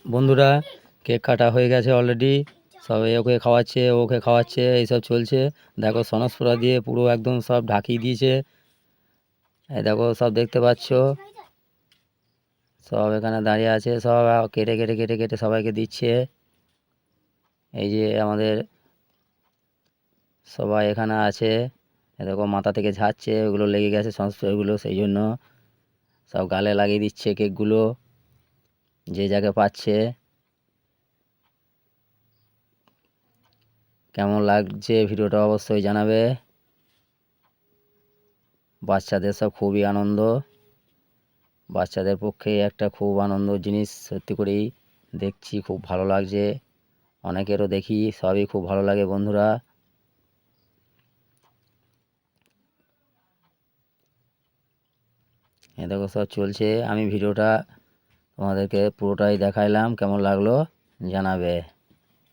বন্ধুরা, কেক কাটা হয়ে গেছে অলরেডি। সবাই ওকে খাওয়াচ্ছে, ওকে খাওয়াচ্ছে, এইসব চলছে। দেখো সনস্পুরা দিয়ে পুরো একদম সব ঢাকিয়ে দিয়েছে। এই দেখো সব দেখতে পাচ্ছ, সব এখানে দাঁড়িয়ে আছে, সব কেটে কেটে কেটে কেটে সবাইকে দিচ্ছে। এই যে আমাদের সবাই এখানে আছে, দেখো মাথা থেকে ঝাড়ছে, ওগুলো লেগে গেছে সনস্পুরাগুলো, সেই জন্য সব গালে লাগিয়ে দিচ্ছে কেকগুলো যে যাকে পাচ্ছে। কেমন লাগছে ভিডিওটা অবশ্যই জানাবে। বাচ্চাদের সব খুবই আনন্দ, বাচ্চাদের পক্ষে একটা খুব আনন্দ জিনিস, সত্যি করেই দেখছি খুব ভালো লাগছে। অনেকেরও দেখি, সবই খুব ভালো লাগে বন্ধুরা। এ দেখো সব চলছে, আমি ভিডিওটা তোমাদেরকে পুরোটাই দেখাইলাম, কেমন লাগলো জানাবে।